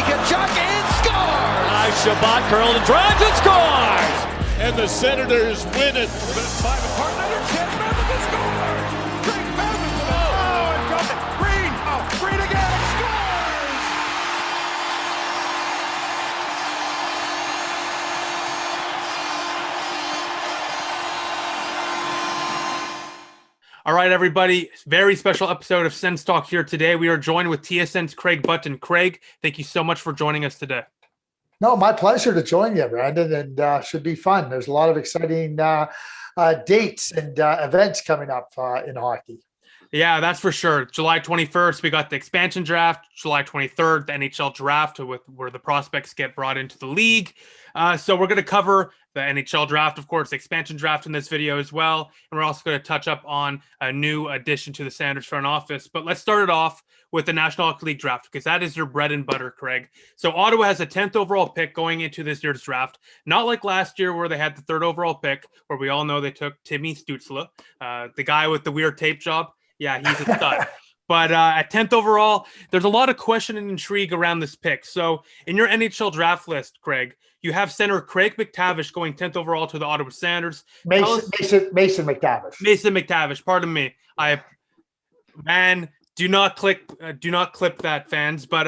Tkachuk and scores! Shabbat curled and drives and scores! And the Senators win it. Five apart, another chance, Madison scores! Drake Madison, oh, and got it. Green, Green again, scores! All right, everybody. Very special episode of SENS Talk here today. We are joined with TSN's Craig Button. Craig, thank you so much for joining us today. No, my pleasure to join you, Brandon, and should be fun. There's a lot of exciting dates and events coming up in hockey. Yeah, that's for sure. July 21st, we got the expansion draft. July 23rd, the NHL Draft, where the prospects get brought into the league. So we're going to cover the NHL Draft, of course, the expansion draft in this video as well. And we're also going to touch up on a new addition to the Sanders front office. But let's start it off with the National Hockey League Draft, because that is your bread and butter, Craig. So Ottawa has a 10th overall pick going into this year's draft. Not like last year where they had the 3rd overall pick, where we all know they took Timmy Stützle, the guy with the weird tape job. Yeah, he's a stud. But at 10th overall, there's a lot of question and intrigue around this pick. So in your NHL draft list, Craig, you have center Craig McTavish going 10th overall to the Ottawa Senators. Mason McTavish. Mason McTavish, pardon me. Do not clip that, fans. But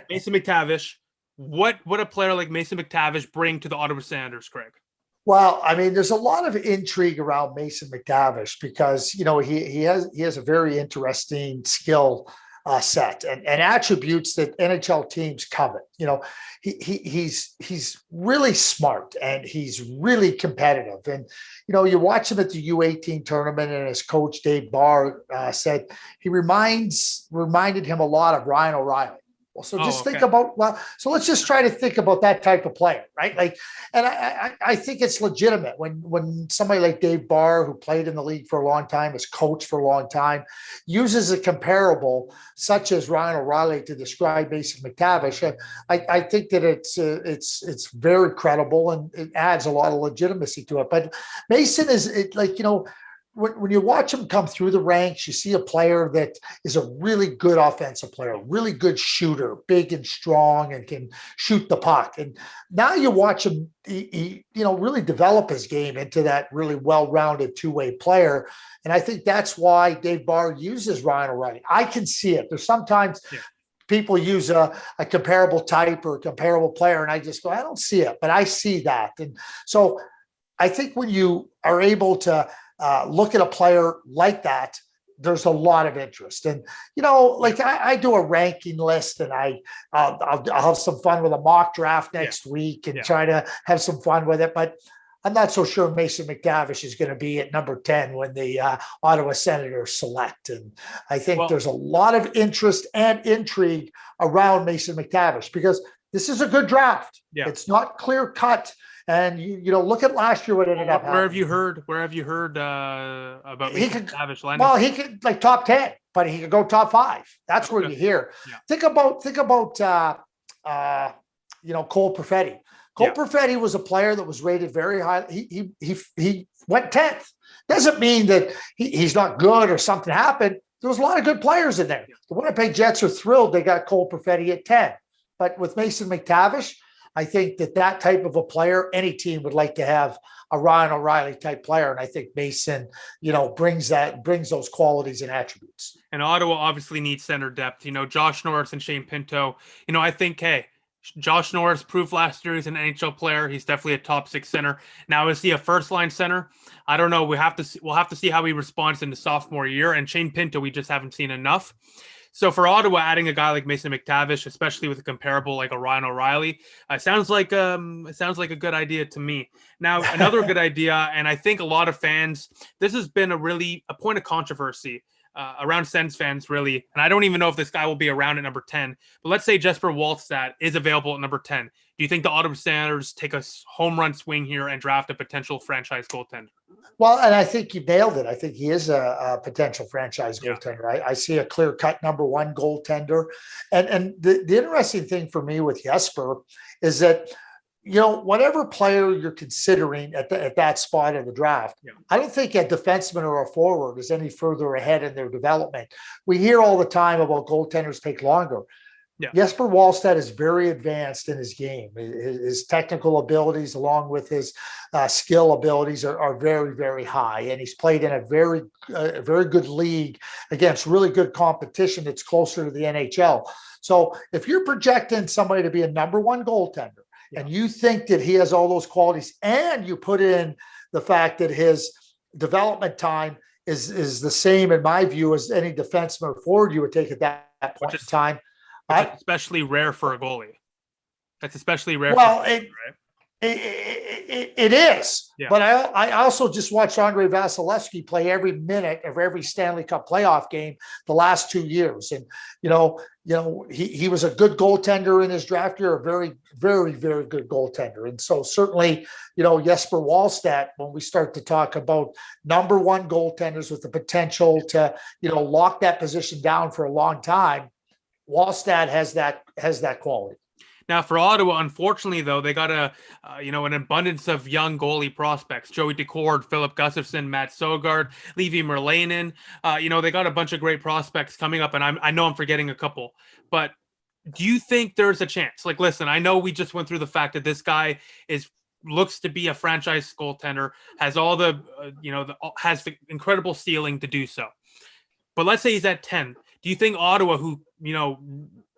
Mason McTavish, what would a player like Mason McTavish bring to the Ottawa Senators, Craig? Well, I mean, there's a lot of intrigue around Mason McTavish because, you know, he has a very interesting skill set and attributes that NHL teams covet. You know, he's really smart and he's really competitive. And, you know, you watch him at the U18 tournament, and his coach, Dave Barr, said he reminded him a lot of Ryan O'Reilly. Well, so think about, so let's just try to think about that type of player, right? Like, and I think it's legitimate when somebody like Dave Barr, who played in the league for a long time, has coached for a long time, uses a comparable such as Ryan O'Reilly to describe Mason McTavish. I think that it's very credible and it adds a lot of legitimacy to it. But Mason is like, you know, when you watch him come through the ranks, you see a player that is a really good offensive player, really good shooter, big and strong, and can shoot the puck. And now you watch him, he really develop his game into that really well-rounded two-way player. And I think that's why Dave Barr uses Ryan O'Reilly. I can see it. There's sometimes people use a comparable type or a comparable player, and I just go, I don't see it, but I see that. And so I think when you are able to look at a player like that, there's a lot of interest. And, you know, like I do a ranking list, and I'll have some fun with a mock draft next week and try to have some fun with it. But I'm not so sure Mason McTavish is going to be at number 10 when the Ottawa Senators select. And I think there's a lot of interest and intrigue around Mason McTavish because this is a good draft. Yeah. It's not clear cut. And you know, look at last year what ended up happening. Where have you heard about McTavish landing? Well, he could like top 10, but he could go top 5. That's where you hear. Yeah. Think about Cole Perfetti. Cole Perfetti was a player that was rated very high. He went 10th. Doesn't mean that he's not good or something happened. There was a lot of good players in there. The Winnipeg Jets are thrilled they got Cole Perfetti at 10. But with Mason McTavish, I think that type of a player, any team would like to have a Ryan O'Reilly type player. And I think Mason, you know, brings those qualities and attributes. And Ottawa obviously needs center depth. You know, Josh Norris and Shane Pinto. You know, I think, Josh Norris proved last year he's an NHL player. He's definitely a top 6 center. Now, is he a first line center? I don't know. We'll have to see how he responds in the sophomore year. And Shane Pinto, we just haven't seen enough. So for Ottawa, adding a guy like Mason McTavish, especially with a comparable like a Ryan O'Reilly, sounds like a good idea to me. Now, another good idea, and I think a lot of fans, this has been a point of controversy around Sens fans, really. And I don't even know if this guy will be around at number 10. But let's say Jesper Wallstedt is available at number 10. Do you think the Ottawa Senators take a home run swing here and draft a potential franchise goaltender? Well, and I think you nailed it. I think he is a potential franchise goaltender. I see a clear-cut number 1 goaltender. And the interesting thing for me with Jesper is that, you know, whatever player you're considering at that spot of the draft, I don't think a defenseman or a forward is any further ahead in their development. We hear all the time about goaltenders take longer. Yeah. Jesper Wallstedt is very advanced in his game. His technical abilities, along with his skill abilities, are very, very high. And he's played in a very good league against really good competition that's closer to the NHL. So if you're projecting somebody to be a number one goaltender, and you think that he has all those qualities, and you put in the fact that his development time is the same, in my view, as any defenseman or forward you would take at that point in time. Especially rare for a goalie. That's especially rare. Well, for a goalie, right? It is, but I also just watched Andrei Vasilevsky play every minute of every Stanley Cup playoff game the last 2 years, and he was a good goaltender in his draft year, a very, very, very good goaltender, and so certainly Jesper Wallstedt, when we start to talk about number one goaltenders with the potential to lock that position down for a long time, Wallstedt has that quality. Now, for Ottawa, unfortunately, though, they got an abundance of young goalie prospects: Joey Decord, Philip Gustafson, Matt Sogard, Levi Merlanen. They got a bunch of great prospects coming up, and I know I'm forgetting a couple. But do you think there's a chance? Like, listen, I know we just went through the fact that this guy looks to be a franchise goaltender, has all the has the incredible ceiling to do so. But let's say he's at 10. Do you think Ottawa, who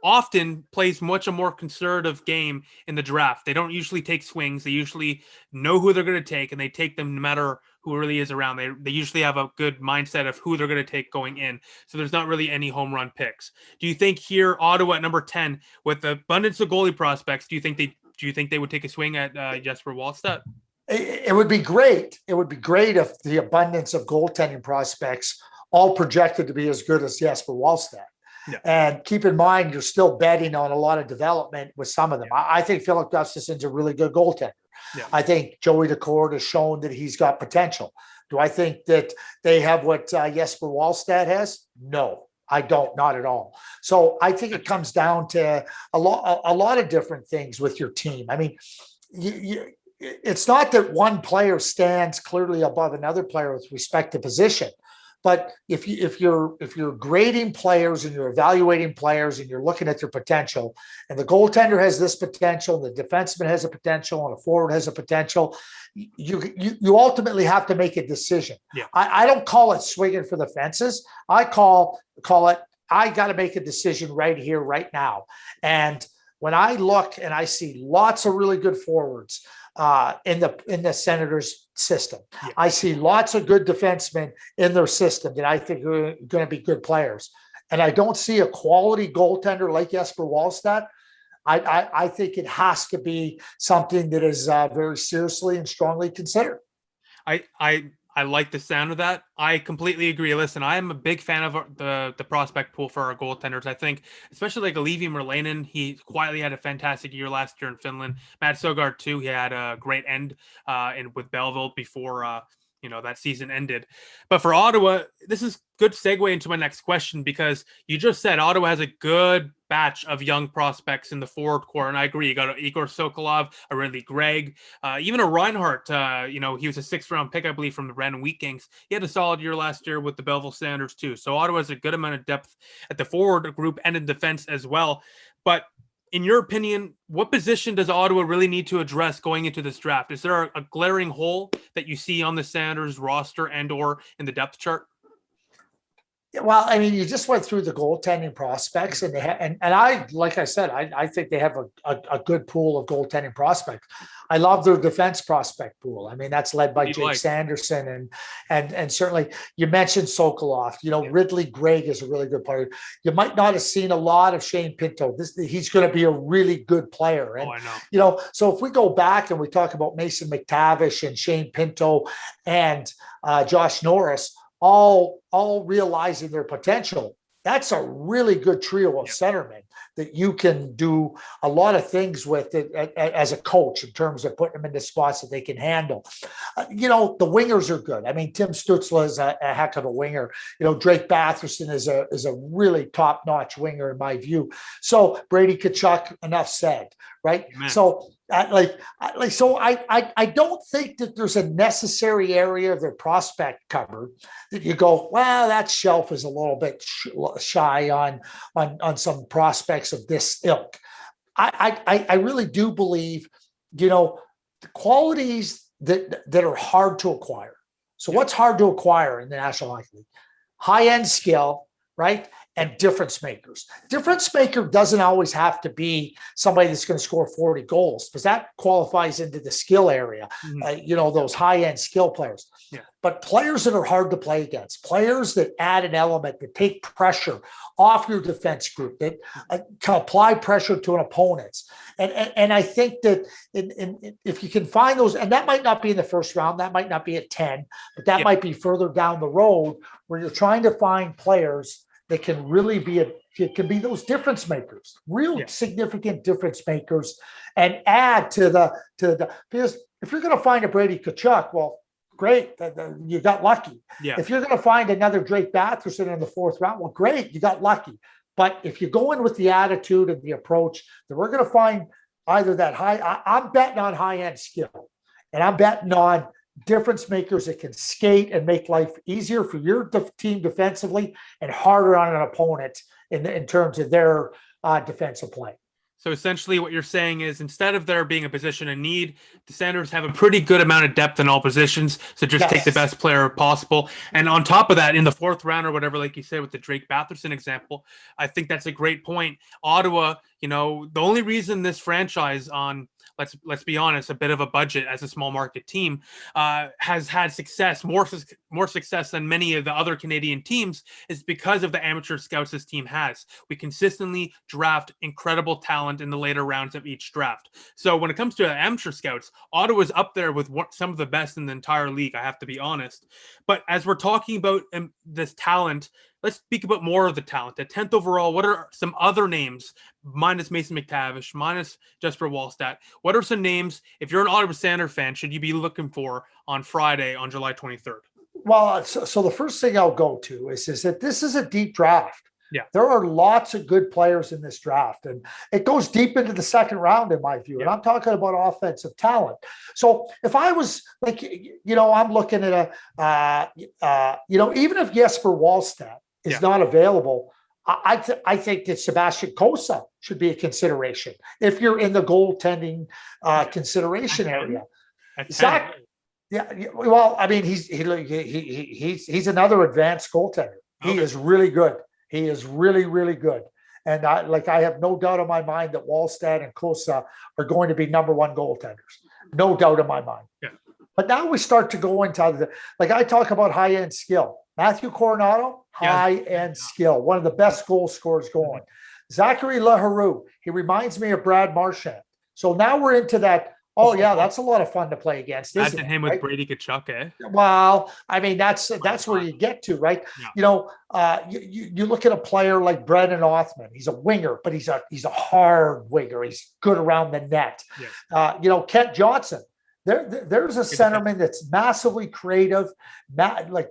often plays much a more conservative game in the draft, they don't usually take swings, they usually know who they're going to take, and they take them no matter who really is around. They usually have a good mindset of who they're going to take going in, so there's not really any home run picks. Do you think here Ottawa at number 10, with the abundance of goalie prospects, do you think they would take a swing at Jesper Wallstedt? It would be great. It would be great if the abundance of goaltending prospects all projected to be as good as Jesper Wallstedt. Yeah. And keep in mind, you're still betting on a lot of development with some of them. Yeah. I think Philip Gustafson's a really good goaltender. Yeah. I think Joey Decord has shown that he's got potential. Do I think that they have what Jesper Wallstedt has? No, I don't, not at all. So I think it comes down to a lot of different things with your team. I mean, it's not that one player stands clearly above another player with respect to position. But if you're grading players and you're evaluating players and you're looking at their potential, and the goaltender has this potential, the defenseman has a potential, and a forward has a potential, you ultimately have to make a decision. Yeah. I don't call it swinging for the fences. I call it, I got to make a decision right here, right now. And when I look and I see lots of really good forwards in the Senators system, yeah. I see lots of good defensemen in their system that I think are going to be good players. And I don't see a quality goaltender like Jesper Wallstedt. I think it has to be something that is very seriously and strongly considered. I like the sound of that. I completely agree. Listen, I am a big fan of the prospect pool for our goaltenders. I think, especially like a Levi Merlanen, he quietly had a fantastic year last year in Finland. Matt Sogard too. He had a great end with Belleville before that season ended. But for Ottawa, this is good segue into my next question, because you just said Ottawa has a good batch of young prospects in the forward core, and I agree. You got Igor Sokolov, a Ridley Gregg, even a Reinhardt. He was a 6th round pick, I believe, from the Brandon Wheat Kings. He had a solid year last year with the Belleville Sounders too. So Ottawa has a good amount of depth at the forward group and in defense as well. But in your opinion, what position does Ottawa really need to address going into this draft? Is there a glaring hole that you see on the Sounders roster and or in the depth chart? Well, I mean, you just went through the goaltending prospects, and I, like I said, I think they have a good pool of goaltending prospects. I love their defense prospect pool. I mean, that's led by Jake Sanderson, and certainly you mentioned Sokolov. Ridley Gregg is a really good player. You might not have seen a lot of Shane Pinto. He's going to be a really good player. And, I know. So if we go back and we talk about Mason McTavish and Shane Pinto and Josh Norris, all realizing their potential, that's a really good trio of centermen that you can do a lot of things with it, as a coach, in terms of putting them into spots that they can handle. The wingers are good. I mean, Tim Stützle is a heck of a winger. Drake Batherson is a really top-notch winger in my view. So Brady Tkachuk, enough said, right? Amen. So I don't think that there's a necessary area of their prospect cover that you go, well, that shelf is a little bit shy on some prospects of this ilk. I really do believe, the qualities that are hard to acquire. So what's hard to acquire in the National Hockey League? High-end skill, right? And difference makers. Difference maker doesn't always have to be somebody that's going to score 40 goals, because that qualifies into the skill area, those high-end skill players. Yeah. But players that are hard to play against, players that add an element, that take pressure off your defense group, that can apply pressure to an opponent. And I think that if you can find those, and that might not be in the first round, that might not be at 10, but that might be further down the road, where you're trying to find players that can really be those difference makers, real significant difference makers, and add to the because if you're going to find a Brady Tkachuk, well, great, you got lucky. Yeah. If you're going to find another Drake Batherson in the fourth round, well, great, you got lucky. But if you go in with the attitude and the approach that we're going to find either that I'm betting on high-end skill, and I'm betting on difference makers that can skate and make life easier for your team defensively and harder on an opponent in terms of their defensive play. So essentially what you're saying is, instead of there being a position in need, the Senators have a pretty good amount of depth in all positions. So just take the best player possible. And on top of that, in the fourth round or whatever, like you said, with the Drake Batherson example, I think that's a great point. Ottawa, the only reason this franchise on, let's be honest, a bit of a budget as a small market team, has had success, more success than many of the other Canadian teams, is because of the amateur scouts this team has. We consistently draft incredible talent in the later rounds of each draft. So when it comes to amateur scouts, Ottawa's up there with some of the best in the entire league, I have to be honest. But as we're talking about this talent, let's speak about more of the talent. At 10th overall, what are some other names, minus Mason McTavish, minus Jesper Wallstedt? What are some names, if you're an Ottawa Senator fan, should you be looking for on Friday on July 23rd? Well, so the first thing I'll go to is that this is a deep draft. Yeah. There are lots of good players in this draft, and it goes deep into the second round, in my view. And I'm talking about offensive talent. So if I was like, I'm looking at even if Jesper Wallstedt is not available, I think that Sebastian Cossa should be a consideration if you're in the goaltending consideration area. Zach, well, I mean, he's another advanced goaltender. He is really good. He is really, really good. And I have no doubt in my mind that Wallstedt and Cossa are going to be number one goaltenders. No doubt in my mind. Yeah. But now we start to go into I talk about high-end skill. Matthew Coronado, high-end skill, one of the best goal scorers going. Zachary Leroux, he reminds me of Brad Marchand. So now we're into that. Oh yeah, that's a lot of fun to play against. Isn't him with Brady Tkachuk, eh? Well, I mean that's where you get to, right? Yeah. You look at a player like Brendan Othman. He's a winger, but he's a hard winger. He's good around the net. Yeah. Kent Johnson. There's a centerman that's massively creative,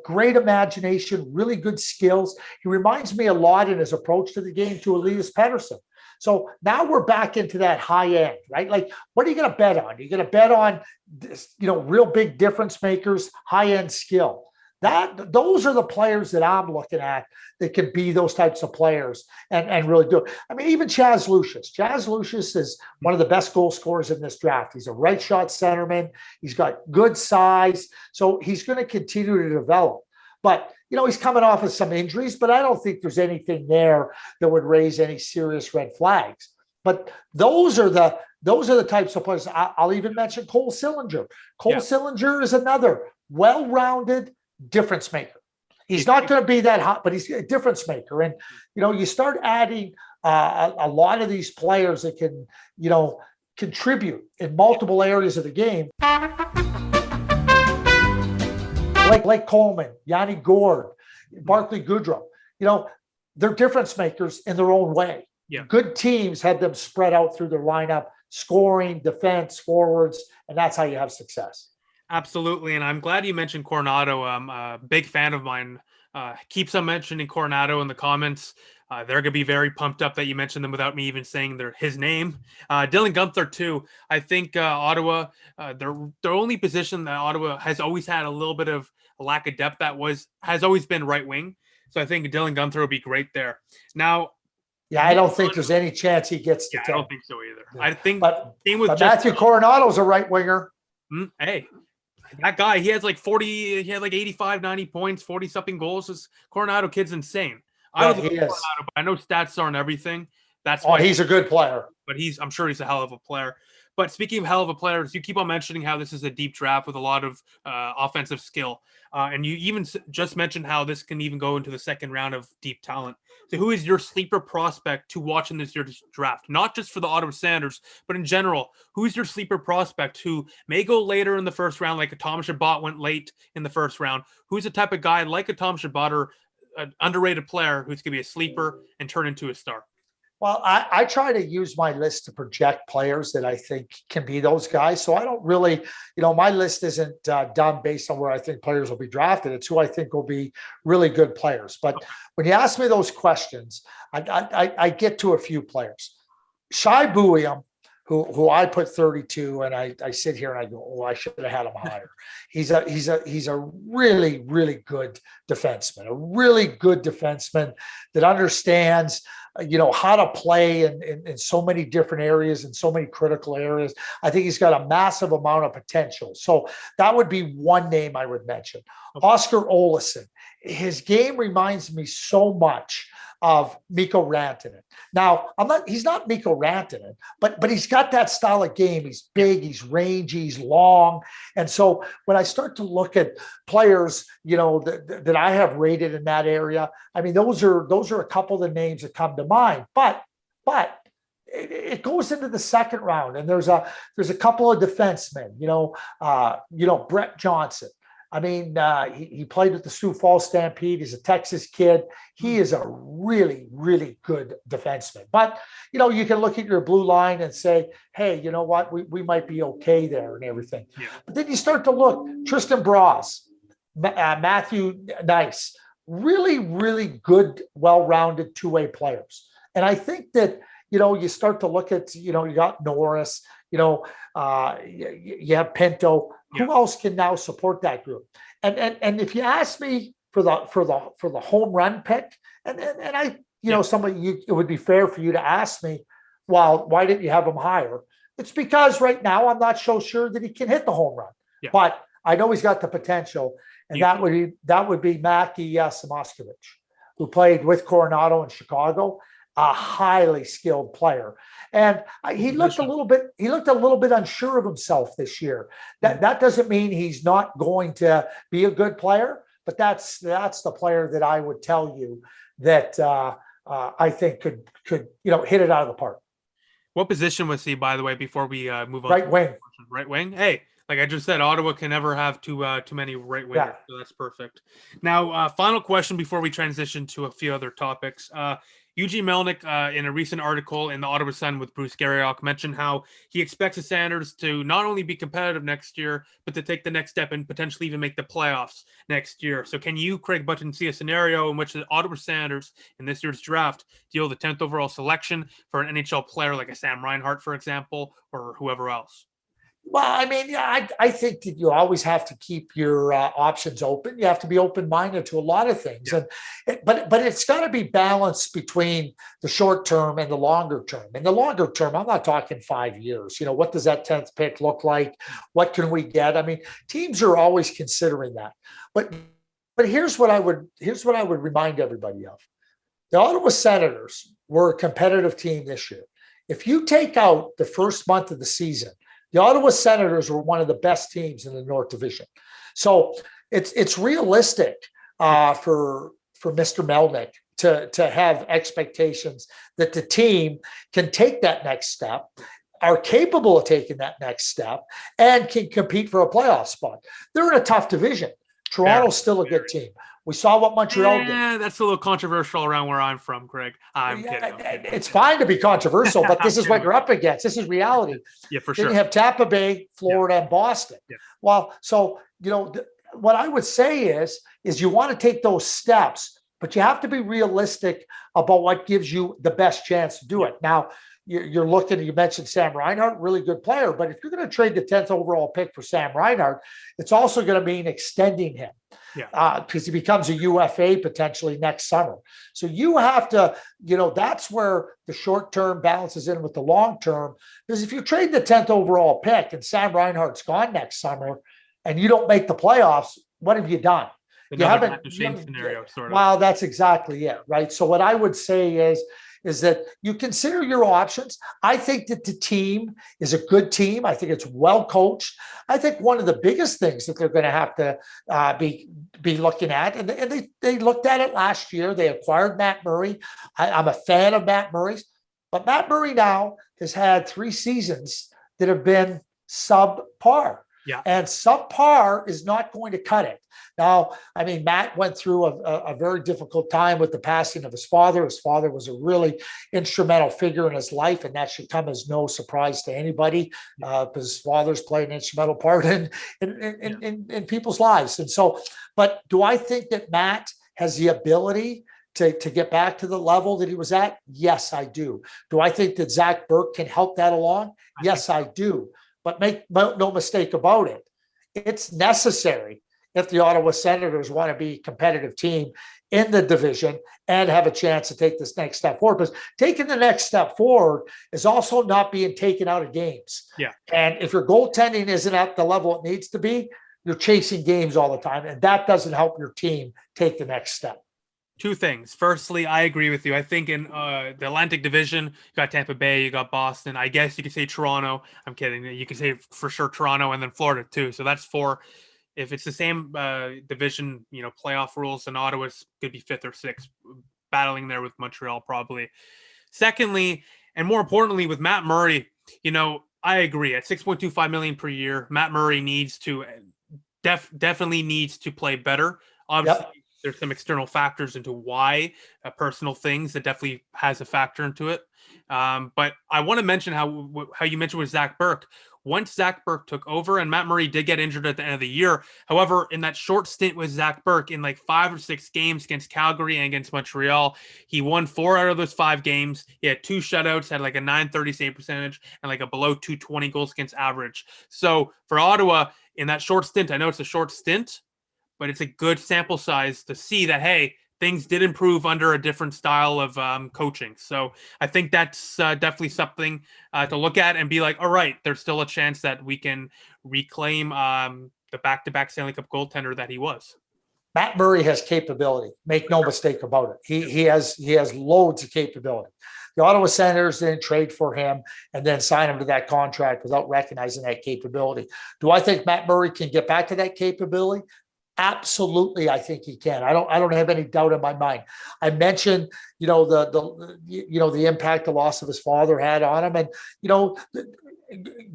great imagination, really good skills. He reminds me a lot in his approach to the game to Elias Pettersson. So now we're back into that high end, right? Like, what are you going to bet on? Are you going to bet on this, real big difference makers, high end skill? Those are the players that I'm looking at that can be those types of players and really do it. I mean, even Chaz Lucius. Chaz Lucius is one of the best goal scorers in this draft. He's a right shot centerman. He's got good size. So he's going to continue to develop. But, he's coming off of some injuries, but I don't think there's anything there that would raise any serious red flags. But those are the types of players. I'll even mention Cole Sillinger. Sillinger is another well-rounded difference maker. He's not going to be that hot, but he's a difference maker. And, you start adding a lot of these players that can, contribute in multiple areas of the game. Like Coleman, Yanni Gord, Barclay Goodrow, they're difference makers in their own way. Yeah. Good teams have them spread out through their lineup, scoring, defense, forwards, and that's how you have success. Absolutely. And I'm glad you mentioned Coronado. I'm a big fan of mine. Keeps on mentioning Coronado in the comments. They're going to be very pumped up that you mentioned them without me even saying his name. Dylan Guenther too. I think Ottawa, their only position that Ottawa has always had a little bit of a lack of depth has always been right wing. So I think Dylan Guenther will be great there. Now, yeah, I don't think there's any chance he gets to 10. I don't think so either. Yeah. I think but Matthew Coronado's a right winger. Hey, that guy, he has like 40, he had like 85, 90 points, 40 something goals. This Coronado kid's insane. I don't know Coronado, but I know stats aren't everything. That's why he's a good player. But I'm sure he's a hell of a player. But speaking of hell of a players, you keep on mentioning how this is a deep draft with a lot of offensive skill. And you even just mentioned how this can even go into the second round of deep talent. So who is your sleeper prospect to watch in this year's draft? Not just for the Ottawa Senators, but in general, who's your sleeper prospect who may go later in the first round, like a Tom Chabot went late in the first round? Who's the type of guy like a Tom Chabot or an underrated player who's going to be a sleeper and turn into a star? Well, I try to use my list to project players that I think can be those guys. So I don't really, my list isn't done based on where I think players will be drafted. It's who I think will be really good players. But when you ask me those questions, I get to a few players. Shai Buium, who I put 32, and I sit here and I go, I should have had him higher. He's a really, really good defenseman, that understands how to play in so many different areas, in so many critical areas. I think he's got a massive amount of potential. So that would be one name I would mention. Okay. Oscar Olausson. His game reminds me so much of Mikko Rantanen. Now, he's not Mikko Rantanen, but he's got that style of game. He's big, he's rangy, he's long. And so when I start to look at players, that I have rated in that area, I mean, those are a couple of the names that come to mind. But it goes into the second round, and there's a couple of defensemen, Brett Johnson. I mean, he played with the Sioux Falls Stampede. He's a Texas kid. He is a really, really good defenseman. But, you can look at your blue line and say, hey, you know what? We might be okay there and everything. Yeah. But then you start to look, Tristan Bras, Matthew Nice, really, really good, well-rounded two-way players. And I think that, you start to look at, you got Norris, you have Pinto. Who else can now support that group? And if you ask me for the home run pick, and I, it would be fair for you to ask me, well, why didn't you have him higher? It's because right now I'm not so sure that he can hit the home run, but I know he's got the potential, and that would be Mackie Samoskevich, who played with Coronado in Chicago. A highly skilled player, and he looked a little bit unsure of himself this year. That doesn't mean he's not going to be a good player, but that's the player that I would tell you that I think could hit it out of the park. What position was he, by the way? Before we move on, right wing. Right wing. Hey, like I just said, Ottawa can never have too many right wingers, so that's perfect. Now, final question before we transition to a few other topics. Eugene Melnick, in a recent article in the Ottawa Sun with Bruce Garriock, mentioned how he expects the Senators to not only be competitive next year, but to take the next step and potentially even make the playoffs next year. So can you, Craig Button, see a scenario in which the Ottawa Senators in this year's draft deal the 10th overall selection for an NHL player like a Sam Reinhart, for example, or whoever else? Well, I mean, I think that you always have to keep your options open. You have to be open-minded to a lot of things, but it's got to be balanced between the short term and the longer term. In the longer term, I'm not talking 5 years. What does that 10th pick look like? What can we get? I mean, teams are always considering that. But here's what I would remind everybody of: the Ottawa Senators were a competitive team this year. If you take out the first month of the season, the Ottawa Senators were one of the best teams in the North Division. So it's realistic for Mr. Melnick to have expectations that the team can take that next step, are capable of taking that next step, and can compete for a playoff spot. They're in a tough division. Toronto's still a good team. We saw what Montreal did. That's a little controversial around where I'm from, Craig. I'm kidding. It's fine to be controversial, but this is what you're up against. This is reality. Yeah, for sure. Then you have Tampa Bay, Florida, and Boston. Yeah. Well, so, what I would say is you want to take those steps, but you have to be realistic about what gives you the best chance to do it. Now, you're looking, you mentioned Sam Reinhart, really good player, but if you're going to trade the 10th overall pick for Sam Reinhart, it's also going to mean extending him. Because he becomes a UFA potentially next summer. So you have to, that's where the short term balances in with the long term. Because if you trade the 10th overall pick and Sam Reinhart's gone next summer and you don't make the playoffs, what have you done? Another scenario, sort of. Well, that's exactly it, right? So what I would say is that you consider your options. I think that the team is a good team. I think it's well coached. I think one of the biggest things that they're going to have to be looking at, and they looked at it last year. They acquired Matt Murray. I'm a fan of Matt Murray's, but Matt Murray now has had 3 seasons that have been subpar. Yeah. And subpar is not going to cut it. Now, I mean, Matt went through a very difficult time with the passing of his father. His father was a really instrumental figure in his life, and that should come as no surprise to anybody because his father's played an instrumental part in people's lives. And so, but do I think that Matt has the ability to get back to the level that he was at? Yes, I do. Do I think that Zach Burke can help that along? Yes, I do. But make no mistake about it, it's necessary if the Ottawa Senators want to be a competitive team in the division and have a chance to take this next step forward. Because taking the next step forward is also not being taken out of games. Yeah. And if your goaltending isn't at the level it needs to be, you're chasing games all the time. And that doesn't help your team take the next step. 2 things. Firstly, I agree with you. I think in the Atlantic Division, you got Tampa Bay, you got Boston. I guess you could say Toronto. I'm kidding. You can say for sure Toronto and then Florida too. So that's 4. If it's the same division, playoff rules, then Ottawa could be 5th or 6th, battling there with Montreal probably. Secondly, and more importantly, with Matt Murray, I agree. At $6.25 million per year, Matt Murray needs to definitely needs to play better. Obviously. Yep. There's some external factors into why, personal things that definitely has a factor into it. But I want to mention how you mentioned with Zach Burke. Once Zach Burke took over, and Matt Murray did get injured at the end of the year. However, in that short stint with Zach Burke, in like 5 or 6 games against Calgary and against Montreal, he won 4 out of those 5 games. He had 2 shutouts, had like a .930 save percentage, and like a below .220 goals against average. So for Ottawa, in that short stint, I know it's a short stint, but it's a good sample size to see that, hey, things did improve under a different style of coaching. So I think that's definitely something to look at and be like, all right, there's still a chance that we can reclaim the back-to-back Stanley Cup goaltender that he was. Matt Murray has capability. Make no mistake about it. He has loads of capability. The Ottawa Senators didn't trade for him and then sign him to that contract without recognizing that capability. Do I think Matt Murray can get back to that capability? Absolutely, I think he can. I don't have any doubt in my mind. I mentioned, the impact the loss of his father had on him, and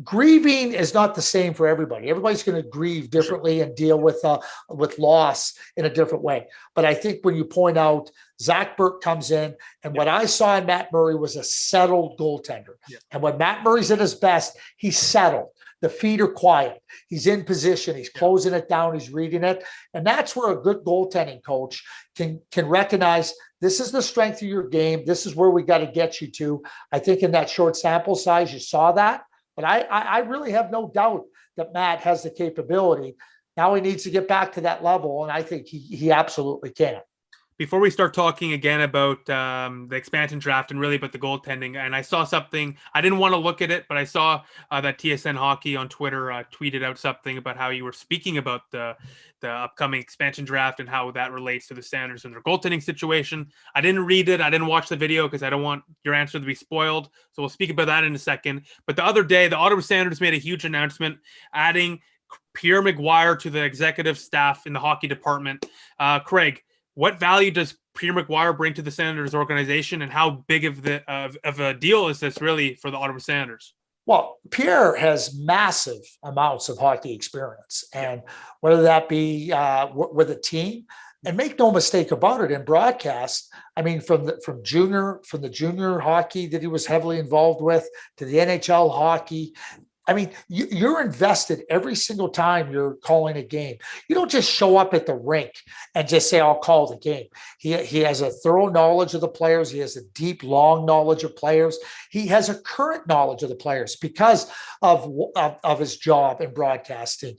grieving is not the same for everybody. Everybody's going to grieve differently and deal with loss in a different way. But I think when you point out Zach Burke comes in, and what I saw in Matt Murray was a settled goaltender. Yeah. And when Matt Murray's at his best, he's settled. The feet are quiet. He's in position. He's closing it down. He's reading it. And that's where a good goaltending coach can recognize this is the strength of your game. This is where we got to get you to. I think in that short sample size, you saw that. But I really have no doubt that Matt has the capability. Now he needs to get back to that level. And I think he absolutely can. Before we start talking again about the expansion draft and really about the goaltending, and I saw something, I didn't want to look at it, but I saw that TSN Hockey on Twitter tweeted out something about how you were speaking about the upcoming expansion draft and how that relates to the Senators and their goaltending situation. I didn't read it. I didn't watch the video because I don't want your answer to be spoiled. So we'll speak about that in a second. But the other day, the Ottawa Senators made a huge announcement adding Pierre McGuire to the executive staff in the hockey department. Craig, what value does Pierre McGuire bring to the Senators organization, and how big of a deal is this really for the Ottawa Senators? Well, Pierre has massive amounts of hockey experience, and whether that be with a team, and make no mistake about it, in broadcast, I mean, from the junior hockey that he was heavily involved with to the NHL hockey. I mean, you're invested every single time you're calling a game. You don't just show up at the rink and just say, I'll call the game. He has a thorough knowledge of the players. He has a deep, long knowledge of players. He has a current knowledge of the players because of his job in broadcasting,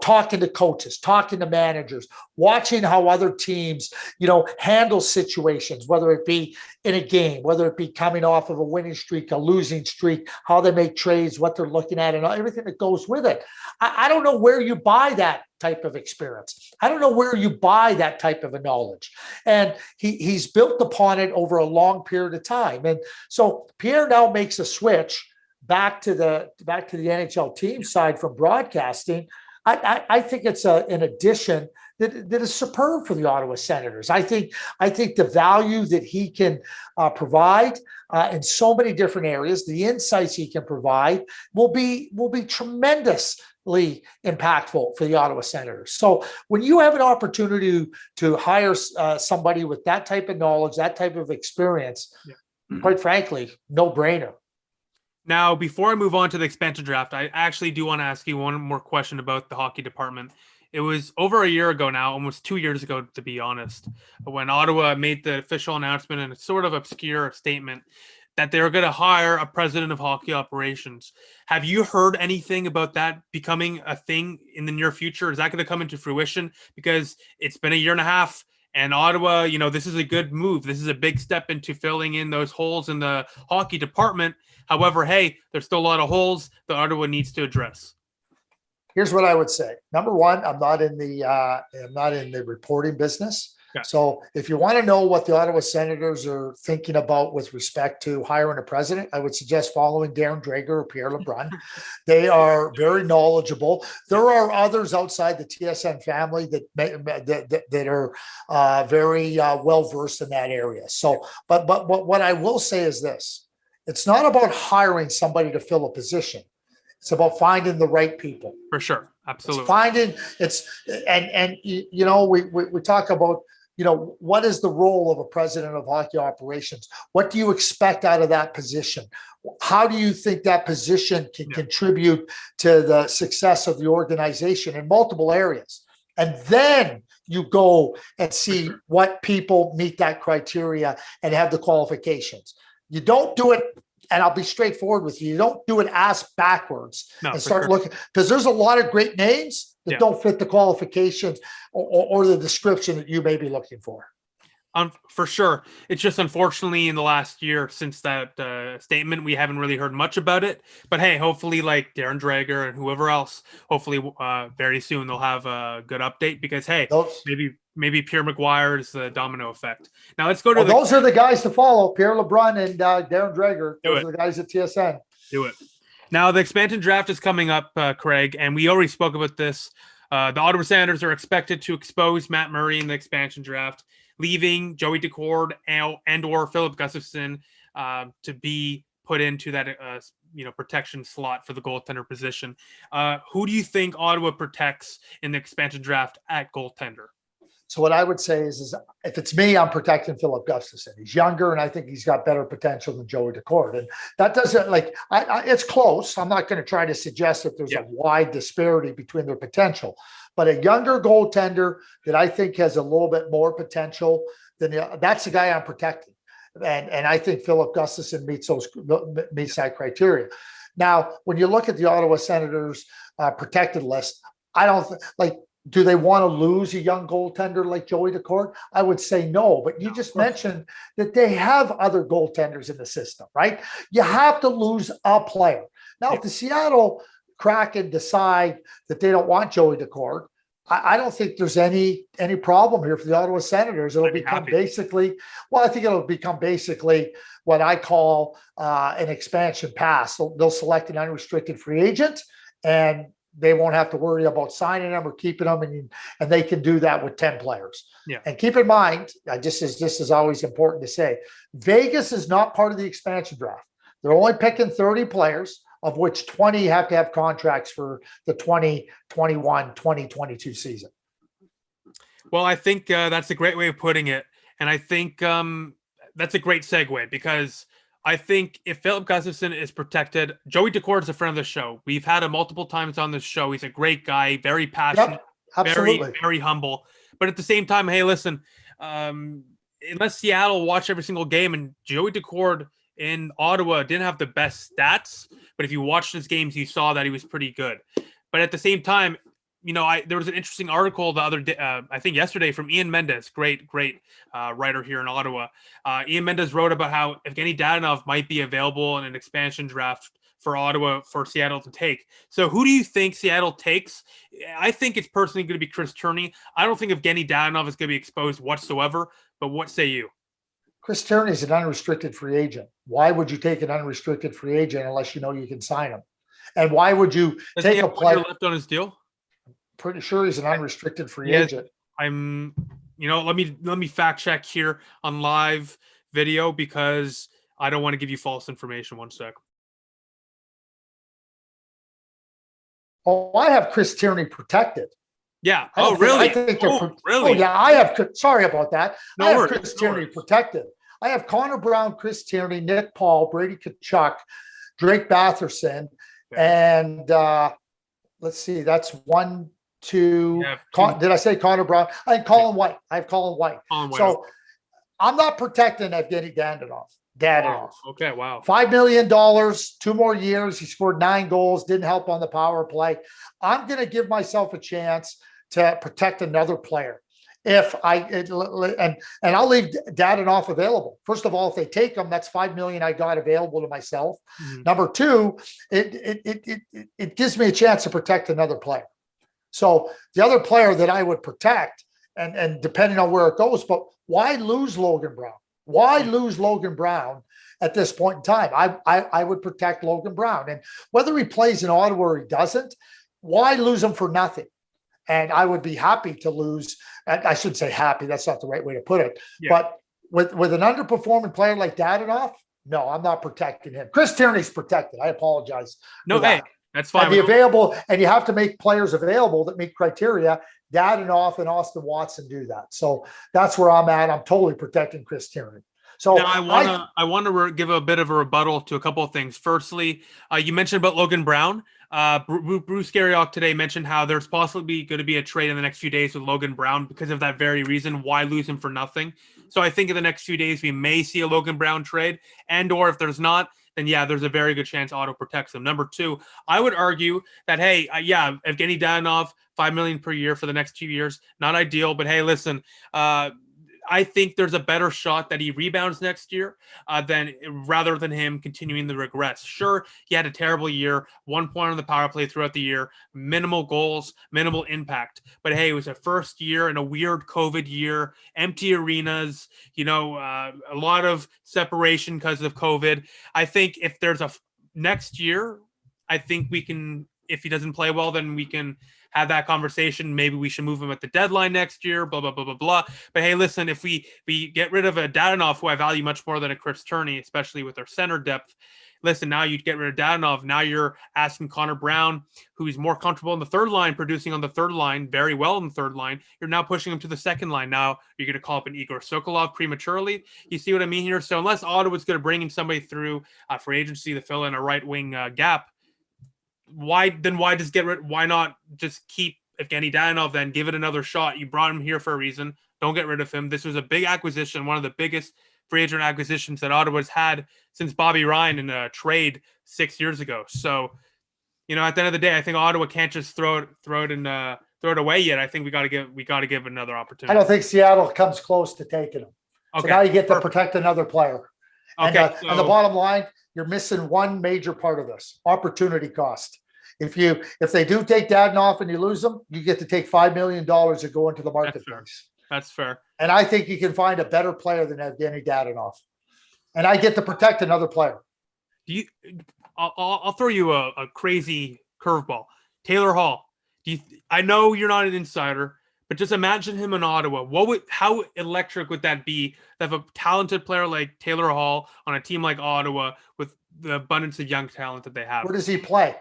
talking to coaches, talking to managers, watching how other teams, handle situations, whether it be in a game, whether it be coming off of a winning streak, a losing streak, how they make trades, what they're looking at, and everything that goes with it. I don't know where you buy that type of experience. I don't know where you buy that type of a knowledge. And he's built upon it over a long period of time. And so Pierre now makes a switch back to the NHL team side from broadcasting. I think it's an addition that is superb for the Ottawa Senators. I think the value that he can provide in so many different areas, the insights he can provide will be tremendously impactful for the Ottawa Senators. So when you have an opportunity to hire somebody with that type of knowledge, that type of experience, quite frankly, no brainer. Now, before I move on to the expansion draft, I actually do want to ask you one more question about the hockey department. It was over a year ago now, almost 2 years ago, to be honest, when Ottawa made the official announcement in a sort of obscure statement that they were going to hire a president of hockey operations. Have you heard anything about that becoming a thing in the near future? Is that going to come into fruition? Because it's been a year and a half. And Ottawa, this is a good move. This is a big step into filling in those holes in the hockey department. However, hey, there's still a lot of holes that Ottawa needs to address. Here's what I would say. Number one, I'm not in the reporting business. Yeah. So if you want to know what the Ottawa Senators are thinking about with respect to hiring a president, I would suggest following Darren Drager or Pierre LeBrun. They are very knowledgeable. There are others outside the TSN family that are very well versed in that area. So, but what I will say is this: it's not about hiring somebody to fill a position. It's about finding the right people. For sure. Absolutely. We talk about, what is the role of a president of hockey operations? What do you expect out of that position? How do you think that position can contribute to the success of the organization in multiple areas? And then you go and see what people meet that criteria and have the qualifications. You don't do it. And I'll be straightforward with you. You don't do it ass backwards and start looking, because there's a lot of great names that don't fit the qualifications or the description that you may be looking for. For sure. It's just unfortunately in the last year since that statement, we haven't really heard much about it. But hey, hopefully like Darren Drager and whoever else, hopefully very soon they'll have a good update because, hey, maybe Pierre McGuire is the domino effect. Now let's go to those are the guys to follow, Pierre LeBrun and Darren Drager. Those are the guys at TSN. Do it. Now the expansion draft is coming up, Craig, and we already spoke about this. The Ottawa Senators are expected to expose Matt Murray in the expansion draft, leaving Joey Decord and or Philip Gustafson to be put into that protection slot for the goaltender position. Who do you think Ottawa protects in the expansion draft at goaltender? So what I would say is if it's me, I'm protecting Philip Gustafson. He's younger, and I think he's got better potential than Joey Decord. And that doesn't it's close. I'm not going to try to suggest that there's a wide disparity between their potential, but a younger goaltender that I think has a little bit more potential that's the guy I'm protecting. And I think Philip Gustafson meets that criteria. Now, when you look at the Ottawa Senators protected list, I don't do they want to lose a young goaltender like Joey Decord? I would say no, but you just mentioned that they have other goaltenders in the system, right? You have to lose a player. Now, if the Seattle Kraken decide that they don't want Joey Decord, I don't think there's any problem here for the Ottawa Senators. It'll become basically what I call an expansion pass. So they'll select an unrestricted free agent, and they won't have to worry about signing them or keeping them, and they can do that with 10 players. Yeah. And keep in mind, this is always important to say, Vegas is not part of the expansion draft. They're only picking 30 players, of which 20 have to have contracts for the 2021, 2022 season. Well, I think that's a great way of putting it. And I think that's a great segue because I think if Philip Gustafson is protected, Joey Decord is a friend of the show. We've had him multiple times on this show. He's a great guy, very passionate, absolutely. very humble. But at the same time, hey, listen, unless Seattle watched every single game, and Joey Decord in Ottawa didn't have the best stats, but if you watched his games, you saw that he was pretty good. But at the same time, there was an interesting article the other day, I think yesterday, from Ian Mendes, great writer here in Ottawa. Ian Mendes wrote about how Evgeny Dadonov might be available in an expansion draft for Ottawa for Seattle to take. So who do you think Seattle takes? I think it's personally going to be Chris Turney. I don't think Evgeny Dadonov is going to be exposed whatsoever, but what say you? Chris Turney is an unrestricted free agent. Why would you take an unrestricted free agent unless you know you can sign him? And why would you take a player left on his deal? Pretty sure he's an unrestricted free agent. Let me fact check here on live video because I don't want to give you false information. One sec. Oh, I have Chris Tierney protected. Yeah. Really? Really? Oh, yeah. I have. Sorry about that. No I have worries. Chris Tierney protected. I have Connor Brown, Chris Tierney, Nick Paul, Brady Tkachuk, Drake Batherson, and let's see. That's 1, 2. Did I say Connor Brown? I have Colin White. So I'm not protecting Evgeny Dadonov. Wow. Okay. Wow. $5 million, 2 more years. He scored 9 goals, didn't help on the power play. I'm going to give myself a chance to protect another player. And I'll leave Dadonov available. First of all, if they take him, that's $5 million I got available to myself. Mm-hmm. Number 2, it gives me a chance to protect another player. So the other player that I would protect, and depending on where it goes, but why lose Logan Brown? Why lose Logan Brown at this point in time? I would protect Logan Brown. And whether he plays in Ottawa or he doesn't, why lose him for nothing? And I would be happy to lose. I should say happy. That's not the right way to put it. Yeah. But with an underperforming player like Dadonov, no, I'm not protecting him. Chris Tierney's protected. I apologize. No, hey, that's fine. And be available, and you have to make players available that meet criteria. Dadonov and Austin Watson do that. So that's where I'm at. I'm totally protecting Chris Tierney. So now I want to give a bit of a rebuttal to a couple of things. Firstly, you mentioned about Logan Brown. Bruce Garriock today mentioned how there's possibly going to be a trade in the next few days with Logan Brown because of that very reason. Why lose him for nothing? So I think in the next few days we may see a Logan Brown trade, or if there's not, then yeah, there's a very good chance Otto protects him. Number 2, I would argue that, hey, Evgeny Dadonov, $5 million per year for the next 2 years, not ideal, but hey, listen, I think there's a better shot that he rebounds next year rather than him continuing the regress. Sure, he had a terrible year, 1 point on the power play throughout the year, minimal goals, minimal impact. But hey, it was a first year in a weird COVID year, empty arenas, a lot of separation because of COVID. I think if there's a next year, I think we can, if he doesn't play well, then we can have that conversation. Maybe we should move him at the deadline next year, blah, blah, blah, blah, blah. But hey, listen, if we get rid of a Dadonov, who I value much more than a Chris Turney, especially with our center depth, listen, now you get rid of Dadonov. Now you're asking Connor Brown, who's more comfortable in the third line, producing on the third line, very well in the third line. You're now pushing him to the second line. Now you're going to call up an Igor Sokolov prematurely. You see what I mean here? So unless Ottawa's going to bring in somebody through free agency to fill in a right wing gap, why not just keep Evgeny Dadonov then, give it another shot? You brought him here for a reason. Don't get rid of him. This was a big acquisition, one of the biggest free agent acquisitions that Ottawa's had since Bobby Ryan in a trade 6 years ago. So, at the end of the day, I think Ottawa can't just throw it away yet. I think we got to give another opportunity. I don't think Seattle comes close to taking him. Okay. So now you get to protect another player. Okay. And the bottom line, you're missing one major part of this: opportunity cost. If they do take Dadonov and you lose them, you get to take $5 million to go into the marketplace. That's fair. And I think you can find a better player than Evgeny Dadonov. And I get to protect another player. I'll throw you a crazy curveball. Taylor Hall. I know you're not an insider, but just imagine him in Ottawa. How electric would that be to have a talented player like Taylor Hall on a team like Ottawa with the abundance of young talent that they have? Where does he play?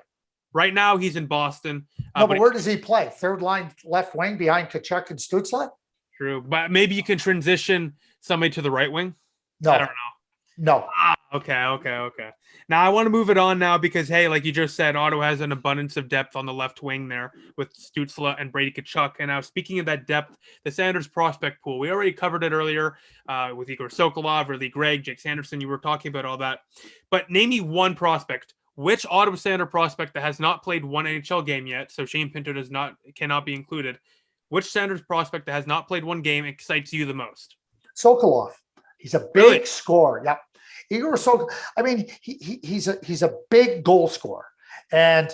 Right now, he's in Boston. No, but where does he play? Third line left wing behind Tkachuk and Stützle? True, but maybe you can transition somebody to the right wing. No. I don't know. No. Okay. Now I want to move it on now because, hey, like you just said, Ottawa has an abundance of depth on the left wing there with Stützle and Brady Tkachuk. And now speaking of that depth, the Senators prospect pool, we already covered it earlier with Igor Sokolov, Ridley Gregg, Jake Sanderson. You were talking about all that. But name me one prospect. Which Ottawa Senator prospect that has not played one NHL game yet, so Shane Pinto cannot be included. Which Senators prospect that has not played one game excites you the most? Sokolov. He's a big scorer. Yep. Igor Sokolov. I mean, he's a big goal scorer. And,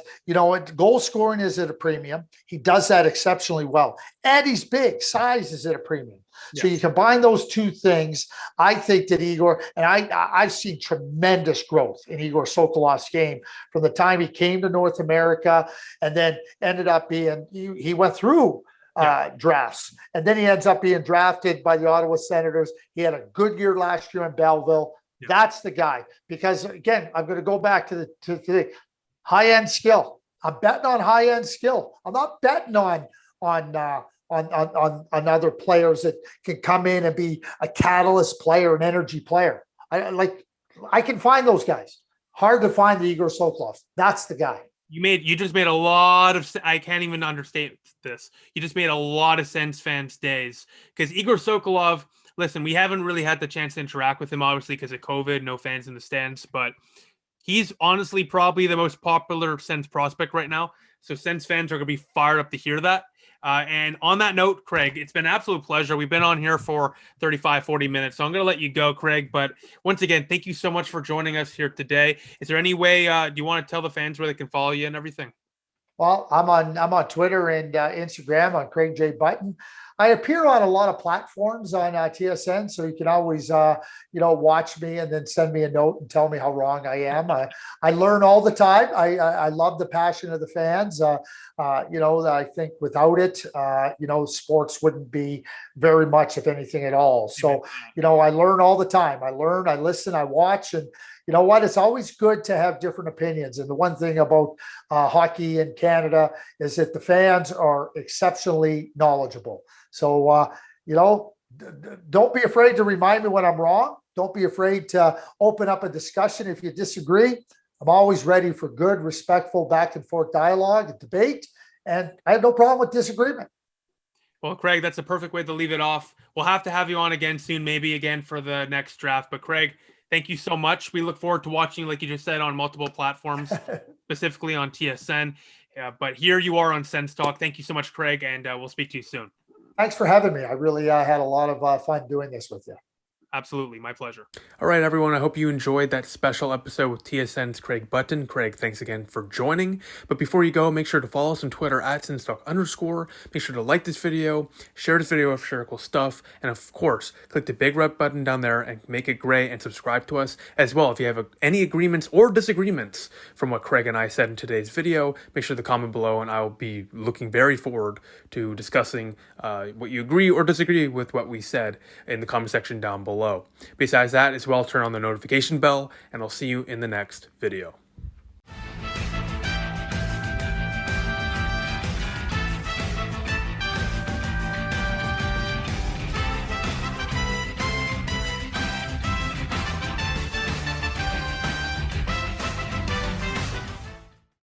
goal scoring is at a premium. He does that exceptionally well. And he's big. Size is at a premium. Yes. So you combine those two things. I think that Igor, and I've seen tremendous growth in Igor Sokolov's game from the time he came to North America and then ended up being, he went through drafts. And then he ends up being drafted by the Ottawa Senators. He had a good year last year in Belleville. Yeah. That's the guy. Because, again, I'm going to go back to the high-end skill. I'm betting on high-end skill. I'm not betting on other players that can come in and be a catalyst player, an energy player. I can find those guys. Hard to find the Igor Sokolov. That's the guy. You just made a lot of, I can't even understate this. You just made a lot of Sens fans' days because Igor Sokolov, listen, we haven't really had the chance to interact with him, obviously, because of COVID, no fans in the stands, but he's honestly probably the most popular Sens prospect right now. So Sens fans are going to be fired up to hear that. And on that note, Craig, it's been an absolute pleasure. We've been on here for 35, 40 minutes. So I'm going to let you go, Craig. But once again, thank you so much for joining us here today. Is there any way, do you want to tell the fans where they can follow you and everything? Well, I'm on Twitter and Instagram on Craig J. Button. I appear on a lot of platforms on TSN, so you can always, watch me and then send me a note and tell me how wrong I am. I learn all the time. I love the passion of the fans. I think without it, sports wouldn't be very much, if anything at all. So, I learn all the time. I learn, I listen, I watch, and you know what? It's always good to have different opinions. And the one thing about hockey in Canada is that the fans are exceptionally knowledgeable. So, don't be afraid to remind me when I'm wrong. Don't be afraid to open up a discussion if you disagree. I'm always ready for good, respectful back and forth dialogue and debate. And I have no problem with disagreement. Well, Craig, that's a perfect way to leave it off. We'll have to have you on again soon, maybe again for the next draft. But Craig, thank you so much. We look forward to watching, like you just said, on multiple platforms, specifically on TSN. But here you are on Sens Talk. Thank you so much, Craig, and we'll speak to you soon. Thanks for having me. I really had a lot of fun doing this with you. Absolutely. My pleasure. All right, everyone. I hope you enjoyed that special episode with TSN's Craig Button. Craig, thanks again for joining. But before you go, make sure to follow us on Twitter at @SensTalk_. Make sure to like this video, share this video if share cool stuff, and of course, click the big red button down there and make it gray and subscribe to us as well. If you have any agreements or disagreements from what Craig and I said in today's video, make sure to comment below, and I will be looking very forward to discussing what you agree or disagree with what we said in the comment section down below. Besides that, as well, turn on the notification bell, and I'll see you in the next video.